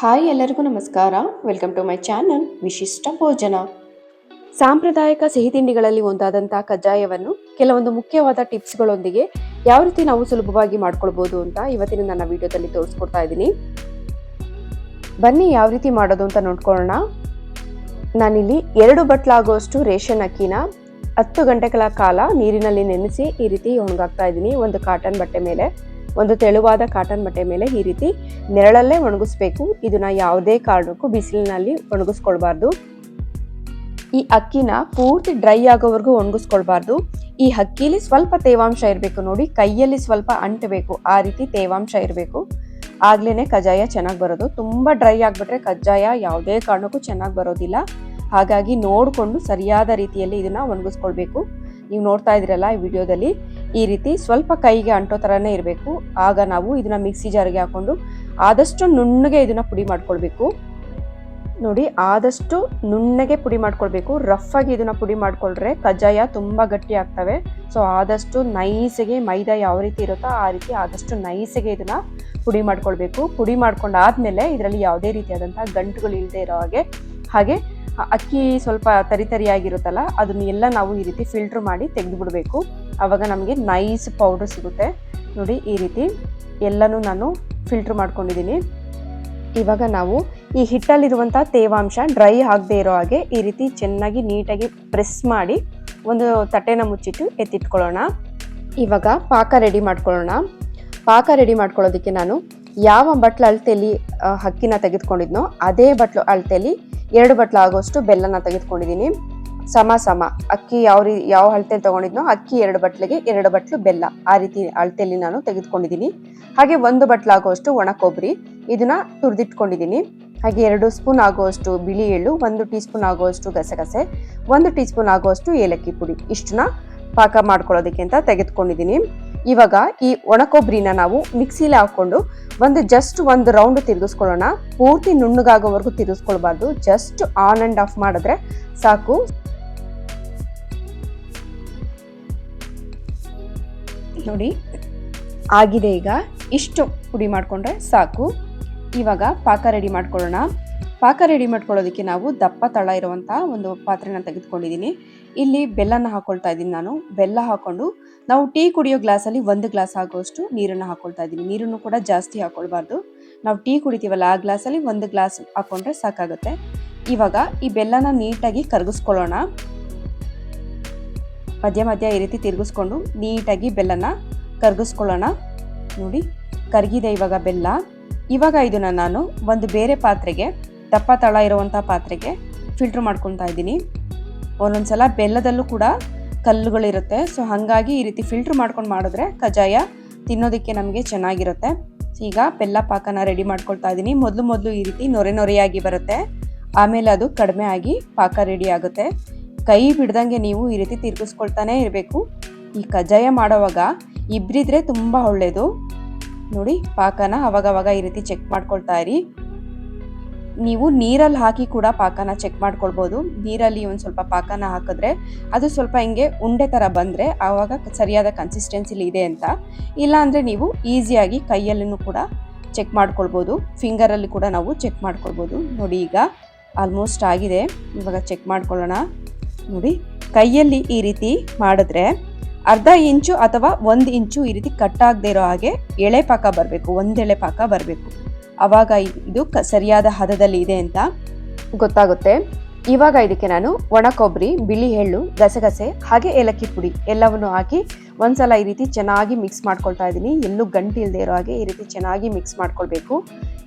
Hi ಎಲ್ಲರಿಗೂ ನಮಸ್ಕಾರ. Welcome to my channel ವಿಶಿಷ್ಟ ಭೋಜನ. ಸಾಂಪ್ರದಾಯಿಕ ಸಿಹಿ ತಿಂಡಿಗಳಲ್ಲಿ ಒಂದಾದಂತಹ ಕಜ್ಜಾಯವನ್ನು ಕೆಲವೊಂದು ಮುಖ್ಯವಾದ ಟಿಪ್ಸ್ಗಳೊಂದಿಗೆ ಯಾವ ರೀತಿ ನಾವು ಸುಲಭವಾಗಿ ಮಾಡ್ಕೊಳ್ಬೋದು ಅಂತ ಇವತ್ತಿನ ನನ್ನ ವಿಡಿಯೋದಲ್ಲಿ ತೋರಿಸ್ಕೊಡ್ತಾ ಇದ್ದೀನಿ. ಬನ್ನಿ ಯಾವ ರೀತಿ ಮಾಡೋದು ಅಂತ ನೋಡ್ಕೊಳ್ಳೋಣ. ನಾನಿಲ್ಲಿ 2 ಬಟ್ಲಾಗುವಷ್ಟು ರೇಷನ್ ಅಕ್ಕಿನ 10 ಗಂಟೆಗಳ ಕಾಲ ನೀರಿನಲ್ಲಿ ನೆನೆಸಿ ಈ ರೀತಿ ಒಣಗಾಕ್ತಾ ಇದ್ದೀನಿ. ಒಂದು ಕಾಟನ್ ಬಟ್ಟೆ ಮೇಲೆ, ಒಂದು ತೆಳುವಾದ ಕಾಟನ್ ಬಟ್ಟೆ ಮೇಲೆ ಈ ರೀತಿ ನೆರಳಲ್ಲೇ ಒಣಗಿಸ್ಬೇಕು. ಇದನ್ನ ಯಾವುದೇ ಕಾರಣಕ್ಕೂ ಬಿಸಿಲಿನಲ್ಲಿ ಒಣಗಿಸ್ಕೊಳ್ಬಾರ್ದು. ಈ ಅಕ್ಕಿನ ಪೂರ್ತಿ ಡ್ರೈ ಆಗೋವರೆಗೂ ಒಣಗಿಸ್ಕೊಳ್ಬಾರ್ದು. ಈ ಅಕ್ಕಿಲಿ ಸ್ವಲ್ಪ ತೇವಾಂಶ ಇರಬೇಕು. ನೋಡಿ, ಕೈಯಲ್ಲಿ ಸ್ವಲ್ಪ ಅಂಟಬೇಕು, ಆ ರೀತಿ ತೇವಾಂಶ ಇರಬೇಕು. ಆಗ್ಲೇನೆ ಕಜ್ಜಾಯ ಚೆನ್ನಾಗಿ ಬರೋದು. ತುಂಬ ಡ್ರೈ ಆಗಿಬಿಟ್ರೆ ಕಜ್ಜಾಯ ಯಾವುದೇ ಕಾರಣಕ್ಕೂ ಚೆನ್ನಾಗಿ ಬರೋದಿಲ್ಲ. ಹಾಗಾಗಿ ನೋಡಿಕೊಂಡು ಸರಿಯಾದ ರೀತಿಯಲ್ಲಿ ಇದನ್ನ ಒಣಗಿಸ್ಕೊಳ್ಬೇಕು. ನೀವು ನೋಡ್ತಾ ಇದ್ದೀರಲ್ಲ ಈ ವಿಡಿಯೋದಲ್ಲಿ, ಈ ರೀತಿ ಸ್ವಲ್ಪ ಕೈಗೆ ಅಂಟೋ ಥರನೇ ಇರಬೇಕು. ಆಗ ನಾವು ಇದನ್ನ ಮಿಕ್ಸಿ ಜಾರ್ಗೆ ಹಾಕೊಂಡು ಆದಷ್ಟು ನುಣ್ಣಗೆ ಇದನ್ನ ಪುಡಿ ಮಾಡ್ಕೊಳ್ಬೇಕು. ನೋಡಿ, ಆದಷ್ಟು ನುಣ್ಣಗೆ ಪುಡಿ ಮಾಡ್ಕೊಳ್ಬೇಕು. ರಫ್ ಆಗಿ ಇದನ್ನ ಪುಡಿ ಮಾಡ್ಕೊಳ್ರೆ ಕಜ್ಜಾಯ ತುಂಬ ಗಟ್ಟಿ ಆಗ್ತವೆ. ಸೊ ಆದಷ್ಟು ನೈಸಿಗೆ ಮೈದಾ ಯಾವ ರೀತಿ ಇರುತ್ತೋ ಆ ರೀತಿ ಆದಷ್ಟು ನೈಸಿಗೆ ಇದನ್ನ ಪುಡಿ ಮಾಡ್ಕೊಳ್ಬೇಕು. ಪುಡಿ ಮಾಡ್ಕೊಂಡಾದ್ಮೇಲೆ ಇದರಲ್ಲಿ ಯಾವುದೇ ರೀತಿಯಾದಂತಹ ಗಂಟುಗಳು ಇಲ್ಲದೆ ಇರೋ ಹಾಗೆ ಅಕ್ಕಿ ಸ್ವಲ್ಪ ತರಿಯಾಗಿರುತ್ತಲ್ಲ, ಅದನ್ನೆಲ್ಲ ನಾವು ಈ ರೀತಿ ಫಿಲ್ಟ್ರ್ ಮಾಡಿ ತೆಗೆದು ಬಿಡಬೇಕು. ಆವಾಗ ನಮಗೆ ನೈಸ್ ಪೌಡರ್ ಸಿಗುತ್ತೆ. ನೋಡಿ, ಈ ರೀತಿ ಎಲ್ಲನೂ ನಾನು ಫಿಲ್ಟ್ರ್ ಮಾಡ್ಕೊಂಡಿದ್ದೀನಿ. ಇವಾಗ ನಾವು ಈ ಹಿಟ್ಟಲ್ಲಿರುವಂಥ ತೇವಾಂಶ ಡ್ರೈ ಆಗದೆ ಇರೋ ಹಾಗೆ ಈ ರೀತಿ ಚೆನ್ನಾಗಿ ನೀಟಾಗಿ ಪ್ರೆಸ್ ಮಾಡಿ ಒಂದು ತಟ್ಟೆನ ಮುಚ್ಚಿಟ್ಟು ಎತ್ತಿಟ್ಕೊಳ್ಳೋಣ. ಇವಾಗ ಪಾಕ ರೆಡಿ ಮಾಡ್ಕೊಳ್ಳೋಣ. ಪಾಕ ರೆಡಿ ಮಾಡ್ಕೊಳ್ಳೋದಕ್ಕೆ ನಾನು ಯಾವ ಬಟ್ಲು ಅಳತೆಯಲ್ಲಿ ಅಕ್ಕಿನ ತೆಗೆದುಕೊಂಡಿದ್ನೋ ಅದೇ ಬಟ್ಲು ಅಳತೆಯಲ್ಲಿ 2 ಬಟ್ಲು ಆಗೋಷ್ಟು ಬೆಲ್ಲನ ತೆಗೆದುಕೊಂಡಿದ್ದೀನಿ. ಸಮ ಅಕ್ಕಿ ಯಾವ ಅಳತೆಯಲ್ಲಿ ತೊಗೊಂಡಿದ್ನೋ ಅಕ್ಕಿ 2 ಬಟ್ಲಿಗೆ 2 ಬಟ್ಲು ಬೆಲ್ಲ, ಆ ರೀತಿ ಅಳತೆಯಲ್ಲಿ ನಾನು ತೆಗೆದುಕೊಂಡಿದ್ದೀನಿ. ಹಾಗೆ 1 ಬಟ್ಲು ಆಗುವಷ್ಟು ಒಣ ಕೊಬ್ಬರಿ ಇದನ್ನ ತುರಿದಿಟ್ಕೊಂಡಿದ್ದೀನಿ. ಹಾಗೆ 2 ಸ್ಪೂನ್ ಆಗುವಷ್ಟು ಬಿಳಿ ಎಳ್ಳು, 1 ಟೀ ಸ್ಪೂನ್ ಆಗುವಷ್ಟು ಗಸಗಸೆ, 1 ಟೀ ಸ್ಪೂನ್ ಆಗುವಷ್ಟು ಏಲಕ್ಕಿ ಪುಡಿ, ಇಷ್ಟನ್ನ ಪಾಕ ಮಾಡ್ಕೊಳ್ಳೋದಕ್ಕೆ ಅಂತ ತೆಗೆದುಕೊಂಡಿದ್ದೀನಿ. ಇವಾಗ ಈ ಒಣ ಕೊಬ್ಬರಿನ ನಾವು ಮಿಕ್ಸಿಲಿ ಹಾಕೊಂಡು ಜಸ್ಟ್ ಒಂದು ರೌಂಡ್ ತಿರುಗಿಸ್ಕೊಳ್ಳೋಣ. ಪೂರ್ತಿ ನುಣ್ಣಗಾಗೋವರೆಗೂ ತಿರುಗಿಸ್ಕೊಳ್ಬಾರ್ದು. ಜಸ್ಟ್ ಆನ್ ಅಂಡ್ ಆಫ್ ಮಾಡಿದ್ರೆ ಸಾಕು. ನೋಡಿ, ಆಗಿದೆ. ಈಗ ಇಷ್ಟು ಪುಡಿ ಮಾಡಿಕೊಂಡ್ರೆ ಸಾಕು. ಇವಾಗ ಪಾಕ ರೆಡಿ ಮಾಡ್ಕೊಳ್ಳೋಣ. ಪಾಕ ರೆಡಿ ಮಾಡ್ಕೊಳ್ಳೋದಕ್ಕೆ ನಾವು ದಪ್ಪ ತಳ ಇರುವಂಥ ಒಂದು ಪಾತ್ರೆನ ತೆಗೆದುಕೊಂಡಿದ್ದೀನಿ. ಇಲ್ಲಿ ಬೆಲ್ಲನ ಹಾಕೊಳ್ತಾ ಇದ್ದೀನಿ ನಾನು. ಬೆಲ್ಲ ಹಾಕೊಂಡು ನಾವು ಟೀ ಕುಡಿಯೋ ಗ್ಲಾಸಲ್ಲಿ 1 ಗ್ಲಾಸ್ ಆಗುವಷ್ಟು ನೀರನ್ನು ಹಾಕೊಳ್ತಾ ಇದ್ದೀನಿ. ನೀರನ್ನು ಕೂಡ ಜಾಸ್ತಿ ಹಾಕೊಳ್ಬಾರ್ದು. ನಾವು ಟೀ ಕುಡಿತೀವಲ್ಲ ಆ ಗ್ಲಾಸಲ್ಲಿ 1 ಗ್ಲಾಸ್ ಹಾಕೊಂಡ್ರೆ ಸಾಕಾಗುತ್ತೆ. ಇವಾಗ ಈ ಬೆಲ್ಲನ ನೀಟಾಗಿ ಕರಗಿಸ್ಕೊಳ್ಳೋಣ. ಮಧ್ಯ ಈ ರೀತಿ ತಿರುಗಿಸ್ಕೊಂಡು ನೀಟಾಗಿ ಬೆಲ್ಲನ ಕರಗಿಸ್ಕೊಳ್ಳೋಣ. ನೋಡಿ, ಕರಗಿದೆ ಇವಾಗ ಬೆಲ್ಲ. ಇವಾಗ ಇದನ್ನ ನಾನು ಒಂದು ಬೇರೆ ಪಾತ್ರೆಗೆ, ದಪ್ಪ ತಳ ಇರುವಂಥ ಪಾತ್ರೆಗೆ ಫಿಲ್ಟ್ರ್ ಮಾಡ್ಕೊತಾ ಇದ್ದೀನಿ. ಒಂದೊಂದ್ಸಲ ಬೆಲ್ಲದಲ್ಲೂ ಕೂಡ ಕಲ್ಲುಗಳಿರುತ್ತೆ. ಸೊ ಹಾಗಾಗಿ ಈ ರೀತಿ ಫಿಲ್ಟ್ರ್ ಮಾಡ್ಕೊಂಡು ಮಾಡಿದ್ರೆ ಕಜ್ಜಾಯ ತಿನ್ನೋದಕ್ಕೆ ನಮಗೆ ಚೆನ್ನಾಗಿರುತ್ತೆ. ಈಗ ಬೆಲ್ಲ ಪಾಕನ ರೆಡಿ ಮಾಡ್ಕೊಳ್ತಾ ಇದ್ದೀನಿ. ಮೊದಲು ಈ ರೀತಿ ನೊರೆಯಾಗಿ ಬರುತ್ತೆ. ಆಮೇಲೆ ಅದು ಕಡಿಮೆ ಆಗಿ ಪಾಕ ರೆಡಿ ಆಗುತ್ತೆ. ಕೈ ಬಿಡ್ದಂಗೆ ನೀವು ಈ ರೀತಿ ತಿರ್ಗಿಸ್ಕೊಳ್ತಾನೆ ಇರಬೇಕು. ಈ ಕಜ್ಜಾಯ ಮಾಡೋವಾಗ ಇಬ್ಬರಿದ್ರೆ ತುಂಬ ಒಳ್ಳೆಯದು. ನೋಡಿ, ಪಾಕನ ಅವಾಗವಾಗ ಈ ರೀತಿ ಚೆಕ್ ಮಾಡ್ಕೊಳ್ತಾ ಇರಿ. ನೀವು ನೀರಲ್ಲಿ ಹಾಕಿ ಕೂಡ ಪಾಕನ ಚೆಕ್ ಮಾಡ್ಕೊಳ್ಬೋದು. ನೀರಲ್ಲಿ ಒಂದು ಸ್ವಲ್ಪ ಪಾಕನ ಹಾಕಿದ್ರೆ ಅದು ಸ್ವಲ್ಪ ಹಿಂಗೆ ಉಂಡೆ ಥರ ಬಂದರೆ ಆವಾಗ ಸರಿಯಾದ ಕನ್ಸಿಸ್ಟೆನ್ಸಿಲಿ ಇದೆ ಅಂತ. ಇಲ್ಲಾಂದರೆ ನೀವು ಈಸಿಯಾಗಿ ಕೈಯಲ್ಲೂ ಕೂಡ ಚೆಕ್ ಮಾಡ್ಕೊಳ್ಬೋದು. ಫಿಂಗರಲ್ಲಿ ಕೂಡ ನಾವು ಚೆಕ್ ಮಾಡ್ಕೊಳ್ಬೋದು. ನೋಡಿ, ಈಗ ಆಲ್ಮೋಸ್ಟ್ ಆಗಿದೆ. ಇವಾಗ ಚೆಕ್ ಮಾಡ್ಕೊಳ್ಳೋಣ. ನೋಡಿ, ಕೈಯಲ್ಲಿ ಈ ರೀತಿ ಮಾಡಿದ್ರೆ ಅರ್ಧ ಇಂಚು ಅಥವಾ 1 ಇಂಚು ಈ ರೀತಿ ಕಟ್ಟಾಗದೇ ಇರೋ ಹಾಗೆ ಎಳೆ ಪಾಕ ಬರಬೇಕು. 1 ಎಳೆ ಪಾಕ ಬರಬೇಕು. ಆವಾಗ ಇದು ಸರಿಯಾದ ಹದದಲ್ಲಿ ಇದೆ ಅಂತ ಗೊತ್ತಾಗುತ್ತೆ. ಇವಾಗ ಇದಕ್ಕೆ ನಾನು ಒಣ ಕೊಬ್ಬರಿ, ಬಿಳಿ ಎಳ್ಳು, ಗಸಗಸೆ ಹಾಗೆ ಏಲಕ್ಕಿ ಪುಡಿ ಎಲ್ಲವನ್ನು ಹಾಕಿ ಒಂದ್ಸಲ ಈ ರೀತಿ ಚೆನ್ನಾಗಿ ಮಿಕ್ಸ್ ಮಾಡ್ಕೊಳ್ತಾ ಇದ್ದೀನಿ. ಎಲ್ಲೂ ಗಂಟು ಇಲ್ಲದೆ ಇರೋ ಹಾಗೆ ಈ ರೀತಿ ಚೆನ್ನಾಗಿ ಮಿಕ್ಸ್ ಮಾಡ್ಕೊಳ್ಬೇಕು.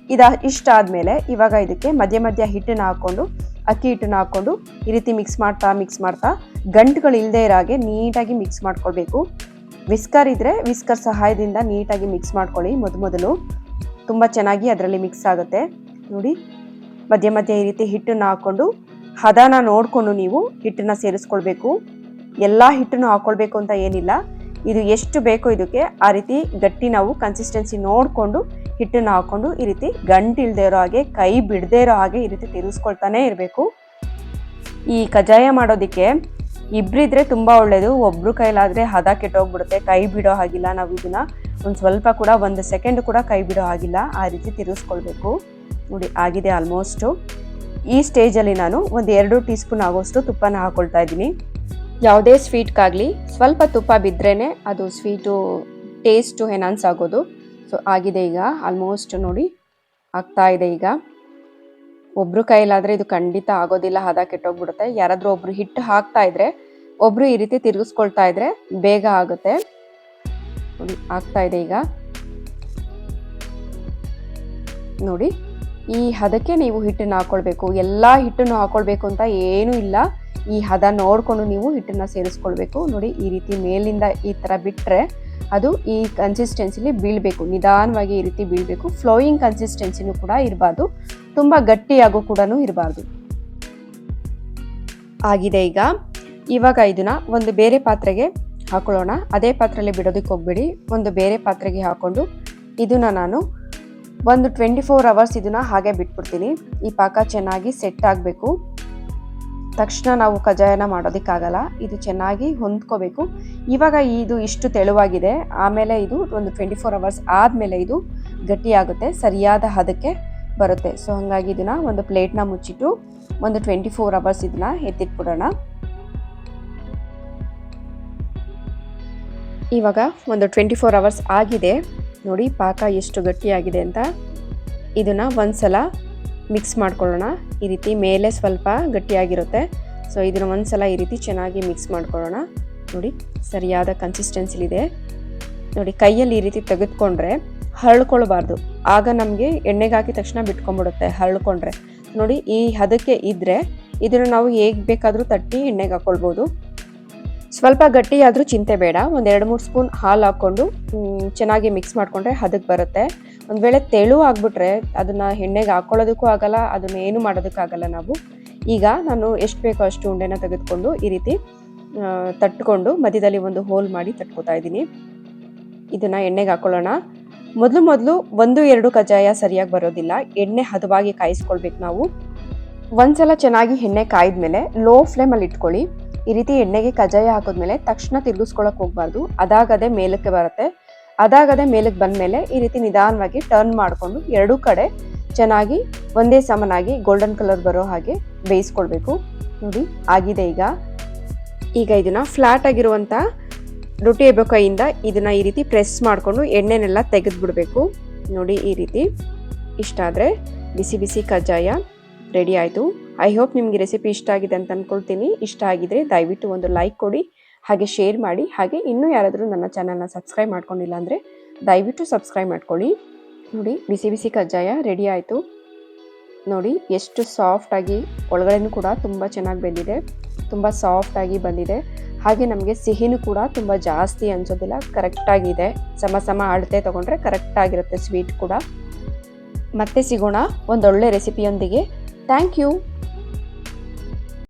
ಇಷ್ಟ ಆದಮೇಲೆ ಇವಾಗ ಇದಕ್ಕೆ ಮಧ್ಯ ಹಿಟ್ಟನ್ನು ಹಾಕ್ಕೊಂಡು, ಅಕ್ಕಿ ಹಿಟ್ಟನ್ನು ಹಾಕ್ಕೊಂಡು ಈ ರೀತಿ ಮಿಕ್ಸ್ ಮಾಡ್ತಾ ಗಂಟುಗಳು ಇಲ್ಲದೆ ಇರೋ ಹಾಗೆ ನೀಟಾಗಿ ಮಿಕ್ಸ್ ಮಾಡ್ಕೊಳ್ಬೇಕು. ವಿಸ್ಕರ್ ಇದ್ದರೆ ವಿಸ್ಕರ್ ಸಹಾಯದಿಂದ ನೀಟಾಗಿ ಮಿಕ್ಸ್ ಮಾಡ್ಕೊಳ್ಳಿ. ಮೊದಲು ತುಂಬ ಚೆನ್ನಾಗಿ ಅದರಲ್ಲಿ ಮಿಕ್ಸ್ ಆಗುತ್ತೆ. ನೋಡಿ, ಮಧ್ಯ ಈ ರೀತಿ ಹಿಟ್ಟನ್ನು ಹಾಕ್ಕೊಂಡು ಹದನ ನೋಡಿಕೊಂಡು ನೀವು ಹಿಟ್ಟನ್ನು ಸೇರಿಸ್ಕೊಳ್ಬೇಕು. ಎಲ್ಲ ಹಿಟ್ಟನ್ನು ಹಾಕ್ಕೊಳ್ಬೇಕು ಅಂತ ಏನಿಲ್ಲ. ಇದು ಎಷ್ಟು ಬೇಕೋ ಇದಕ್ಕೆ ಆ ರೀತಿ ಗಟ್ಟಿ ನಾವು ಕನ್ಸಿಸ್ಟೆನ್ಸಿ ನೋಡಿಕೊಂಡು ಹಿಟ್ಟನ್ನು ಹಾಕ್ಕೊಂಡು ಈ ರೀತಿ ಗಂಟು ಇಲ್ಲದೆ ಇರೋ ಹಾಗೆ, ಕೈ ಬಿಡದೇ ಇರೋ ಹಾಗೆ ಈ ರೀತಿ ತಿರುಗಿಸ್ಕೊಳ್ತಾನೆ ಇರಬೇಕು. ಈ ಕಜ್ಜಾಯ ಮಾಡೋದಕ್ಕೆ ಇಬ್ಬರಿದ್ರೆ ತುಂಬ ಒಳ್ಳೆಯದು. ಒಬ್ಬರು ಕೈಲಾದರೆ ಹದ ಕೆಟ್ಟೋಗ್ಬಿಡುತ್ತೆ. ಕೈ ಬಿಡೋ ಹಾಗಿಲ್ಲ. ನಾವು ಇದನ್ನು ಒಂದು ಸ್ವಲ್ಪ ಕೂಡ 1 ಸೆಕೆಂಡ್ ಕೂಡ ಕೈ ಬಿಡೋ ಹಾಗಿಲ್ಲ. ಆ ರೀತಿ ತಿರುಗಿಸ್ಕೊಳ್ಬೇಕು. ನೋಡಿ ಆಗಿದೆ ಆಲ್ಮೋಸ್ಟು. ಈ ಸ್ಟೇಜಲ್ಲಿ ನಾನು ಒಂದು 2 ಟೀ ಸ್ಪೂನ್ ಆಗೋಷ್ಟು ತುಪ್ಪನ ಹಾಕ್ಕೊಳ್ತಾ ಇದ್ದೀನಿ. ಯಾವುದೇ ಸ್ವೀಟ್ಗಾಗಲಿ ಸ್ವಲ್ಪ ತುಪ್ಪ ಬಿದ್ರೇ ಅದು ಸ್ವೀಟು ಟೇಸ್ಟು ಎನ್ಹಾನ್ಸ್ ಆಗೋದು. ಸೊ ಆಗಿದೆ ಈಗ ಆಲ್ಮೋಸ್ಟ್ ನೋಡಿ ಆಗ್ತಾ ಇದೆ. ಈಗ ಒಬ್ಬರು ಕೈಲಾದರೆ ಇದು ಖಂಡಿತ ಆಗೋದಿಲ್ಲ, ಹದ ಕೆಟ್ಟೋಗ್ಬಿಡುತ್ತೆ. ಯಾರಾದರೂ ಒಬ್ಬರು ಹಿಟ್ಟು ಹಾಕ್ತಾ ಇದ್ರೆ ಒಬ್ಬರು ಈ ರೀತಿ ತಿರುಗಿಸ್ಕೊಳ್ತಾ ಇದ್ರೆ ಬೇಗ ಆಗುತ್ತೆ. ನೋಡಿ ಆಗ್ತಾ ಇದೆ ಈಗ. ನೋಡಿ ಈ ಹದಕ್ಕೆ ನೀವು ಹಿಟ್ಟನ್ನು ಹಾಕ್ಕೊಳ್ಬೇಕು. ಎಲ್ಲ ಹಿಟ್ಟನ್ನು ಹಾಕ್ಕೊಳ್ಬೇಕು ಅಂತ ಏನೂ ಇಲ್ಲ. ಈ ಹದ ನೋಡಿಕೊಂಡು ನೀವು ಹಿಟ್ಟನ್ನು ಸೇರಿಸ್ಕೊಳ್ಬೇಕು. ನೋಡಿ ಈ ರೀತಿ ಮೇಲಿಂದ ಈ ಥರ ಬಿಟ್ಟರೆ ಅದು ಈ ಕನ್ಸಿಸ್ಟೆನ್ಸಿಲಿ ಬೀಳಬೇಕು, ನಿಧಾನವಾಗಿ ಈ ರೀತಿ ಬೀಳಬೇಕು. ಫ್ಲೋಯಿಂಗ್ ಕನ್ಸಿಸ್ಟೆನ್ಸಿನೂ ಕೂಡ ಇರಬಾರ್ದು, ತುಂಬ ಗಟ್ಟಿಯಾಗೂ ಕೂಡ ಇರಬಾರ್ದು. ಆಗಿದೆ ಈಗ. ಇವಾಗ ಇದನ್ನ ಒಂದು ಬೇರೆ ಪಾತ್ರೆಗೆ ಹಾಕೊಳ್ಳೋಣ. ಅದೇ ಪಾತ್ರೆಯಲ್ಲಿ ಬಿಡೋದಕ್ಕೆ ಹೋಗ್ಬೇಡಿ, ಒಂದು ಬೇರೆ ಪಾತ್ರೆಗೆ ಹಾಕ್ಕೊಂಡು ಇದನ್ನು ನಾನು ಒಂದು 24 ಅವರ್ಸ್ ಇದನ್ನು ಹಾಗೆ ಬಿಟ್ಬಿಡ್ತೀನಿ. ಈ ಪಾಕ ಚೆನ್ನಾಗಿ ಸೆಟ್ ಆಗಬೇಕು. ತಕ್ಷಣ ನಾವು ಕಜ್ಜಾಯನ ಮಾಡೋದಕ್ಕಾಗಲ್ಲ, ಇದು ಚೆನ್ನಾಗಿ ಹೊಂದ್ಕೋಬೇಕು. ಇವಾಗ ಇದು ಇಷ್ಟು ತೆಳುವಾಗಿದೆ, ಆಮೇಲೆ ಇದು ಒಂದು 24 ಅವರ್ಸ್ ಆದಮೇಲೆ ಇದು ಗಟ್ಟಿಯಾಗುತ್ತೆ, ಸರಿಯಾದ ಹದಕ್ಕೆ ಬರುತ್ತೆ. ಸೊ ಹಾಗಾಗಿ ಇದನ್ನು ಒಂದು ಪ್ಲೇಟ್ನ ಮುಚ್ಚಿಟ್ಟು ಒಂದು 24 ಅವರ್ಸ್ ಇದನ್ನು ಎತ್ತಿಟ್ಬಿಡೋಣ. ಇವಾಗ ಒಂದು 24 ಅವರ್ಸ್ ಆಗಿದೆ. ನೋಡಿ ಪಾಕ ಎಷ್ಟು ಗಟ್ಟಿಯಾಗಿದೆ ಅಂತ. ಇದನ್ನು ಒಂದ್ಸಲ ಮಿಕ್ಸ್ ಮಾಡ್ಕೊಳ್ಳೋಣ. ಈ ರೀತಿ ಮೇಲೆ ಸ್ವಲ್ಪ ಗಟ್ಟಿಯಾಗಿರುತ್ತೆ. ಸೊ ಇದನ್ನು ಒಂದ್ಸಲ ಈ ರೀತಿ ಚೆನ್ನಾಗಿ ಮಿಕ್ಸ್ ಮಾಡ್ಕೊಳ್ಳೋಣ. ನೋಡಿ ಸರಿಯಾದ ಕನ್ಸಿಸ್ಟೆನ್ಸಿಲಿದೆ. ನೋಡಿ ಕೈಯಲ್ಲಿ ಈ ರೀತಿ ತೆಗೆದುಕೊಂಡ್ರೆ ಹರಳ್ಕೊಳ್ಬಾರ್ದು, ಆಗ ನಮಗೆ ಎಣ್ಣೆಗೆ ಹಾಕಿದ ತಕ್ಷಣ ಬಿಟ್ಕೊಂಡ್ಬಿಡುತ್ತೆ ಹರಳ್ಕೊಂಡ್ರೆ. ನೋಡಿ ಈ ಹದಕ್ಕೆ ಇದ್ದರೆ ಇದನ್ನು ನಾವು ಹೇಗೆ ಬೇಕಾದರೂ ತಟ್ಟಿ ಎಣ್ಣೆಗೆ ಹಾಕ್ಕೊಳ್ಬೋದು. ಸ್ವಲ್ಪ ಗಟ್ಟಿಯಾದರೂ ಚಿಂತೆ ಬೇಡ. ಒಂದು 2-3 ಸ್ಪೂನ್ ಹಾಲು ಹಾಕ್ಕೊಂಡು ಚೆನ್ನಾಗಿ ಮಿಕ್ಸ್ ಮಾಡಿಕೊಂಡ್ರೆ ಹದಕ್ಕೆ ಬರುತ್ತೆ. ಒಂದು ವೇಳೆ ತೆಳು ಆಗಿಬಿಟ್ರೆ ಅದನ್ನು ಎಣ್ಣೆಗೆ ಹಾಕ್ಕೊಳ್ಳೋದಕ್ಕೂ ಆಗಲ್ಲ, ಅದನ್ನು ಏನು ಮಾಡೋದಕ್ಕಾಗಲ್ಲ ನಾವು. ಈಗ ನಾನು ಎಷ್ಟು ಬೇಕೋ ಅಷ್ಟು ಉಂಡೆನ ತೆಗೆದುಕೊಂಡು ಈ ರೀತಿ ತಟ್ಕೊಂಡು ಮಧ್ಯದಲ್ಲಿ ಒಂದು ಹೋಲ್ ಮಾಡಿ ತಟ್ಕೋತಾ ಇದ್ದೀನಿ. ಇದನ್ನು ಎಣ್ಣೆಗೆ ಹಾಕ್ಕೊಳ್ಳೋಣ. ಮೊದಲು 1-2 ಕಜ್ಜಾಯ ಸರಿಯಾಗಿ ಬರೋದಿಲ್ಲ, ಎಣ್ಣೆ ಹದವಾಗಿ ಕಾಯಿಸ್ಕೊಳ್ಬೇಕು ನಾವು. ಒಂದ್ಸಲ ಚೆನ್ನಾಗಿ ಎಣ್ಣೆ ಕಾಯ್ದ್ಮೇಲೆ ಲೋ ಫ್ಲೇಮಲ್ಲಿ ಇಟ್ಕೊಳ್ಳಿ. ಈ ರೀತಿ ಎಣ್ಣೆಗೆ ಕಜ್ಜಾಯ ಹಾಕಿದ್ಮೇಲೆ ತಕ್ಷಣ ತಿರುಗಿಸ್ಕೊಳಕ್ಕೆ ಹೋಗಬಾರ್ದು, ಅದಾಗದೆ ಮೇಲಕ್ಕೆ ಬರುತ್ತೆ. ಅದಾಗದೆ ಮೇಲಕ್ಕೆ ಬಂದಮೇಲೆ ಈ ರೀತಿ ನಿಧಾನವಾಗಿ ಟರ್ನ್ ಮಾಡಿಕೊಂಡು ಎರಡೂ ಕಡೆ ಚೆನ್ನಾಗಿ ಒಂದೇ ಸಮನಾಗಿ ಗೋಲ್ಡನ್ ಕಲರ್ ಬರೋ ಹಾಗೆ ಬೇಯಿಸ್ಕೊಳ್ಬೇಕು. ನೋಡಿ ಆಗಿದೆ ಈಗ. ಈಗ ಇದನ್ನು ಫ್ಲಾಟ್ ಆಗಿರುವಂಥ ರೊಟ್ಟಿ ಎಬ್ಬೆಕಾಯಿಂದ ಇದನ್ನು ಈ ರೀತಿ ಪ್ರೆಸ್ ಮಾಡಿಕೊಂಡು ಎಣ್ಣೆನೆಲ್ಲ ತೆಗೆದುಬಿಡಬೇಕು. ನೋಡಿ ಈ ರೀತಿ. ಇಷ್ಟ ಆದರೆ ಬಿಸಿ ಬಿಸಿ ಕಜ್ಜಾಯ ರೆಡಿ ಆಯಿತು. ಐ ಹೋಪ್ ನಿಮಗೆ ರೆಸಿಪಿ ಇಷ್ಟ ಆಗಿದೆ ಅಂತ ಅಂದ್ಕೊಳ್ತೀನಿ. ಇಷ್ಟ ಆಗಿದ್ರೆ ದಯವಿಟ್ಟು ಒಂದು ಲೈಕ್ ಕೊಡಿ, ಹಾಗೆ ಶೇರ್ ಮಾಡಿ. ಹಾಗೆ ಇನ್ನೂ ಯಾರಾದರೂ ನನ್ನ ಚಾನಲ್ನ ಸಬ್ಸ್ಕ್ರೈಬ್ ಮಾಡ್ಕೊಂಡಿಲ್ಲ ಅಂದರೆ ದಯವಿಟ್ಟು ಸಬ್ಸ್ಕ್ರೈಬ್ ಮಾಡ್ಕೊಳ್ಳಿ. ನೋಡಿ ಬಿಸಿ ಬಿಸಿ ಕಜ್ಜಾಯ ರೆಡಿ ಆಯಿತು. ನೋಡಿ ಎಷ್ಟು ಸಾಫ್ಟಾಗಿ, ಒಳಗಡೆನೂ ಕೂಡ ತುಂಬ ಚೆನ್ನಾಗಿ ಬೆಂದಿದೆ, ತುಂಬ ಸಾಫ್ಟಾಗಿ ಬಂದಿದೆ. ಹಾಗೆ ನಮಗೆ ಸಿಹಿನೂ ಕೂಡ ತುಂಬ ಜಾಸ್ತಿ ಅನಿಸೋದಿಲ್ಲ, ಕರೆಕ್ಟಾಗಿದೆ. ಸಮ ಅಳತೆ ತೊಗೊಂಡ್ರೆ ಕರೆಕ್ಟಾಗಿರುತ್ತೆ ಸ್ವೀಟ್ ಕೂಡ. ಮತ್ತೆ ಸಿಗೋಣ ಒಂದೊಳ್ಳೆ ರೆಸಿಪಿಯೊಂದಿಗೆ. Thank you.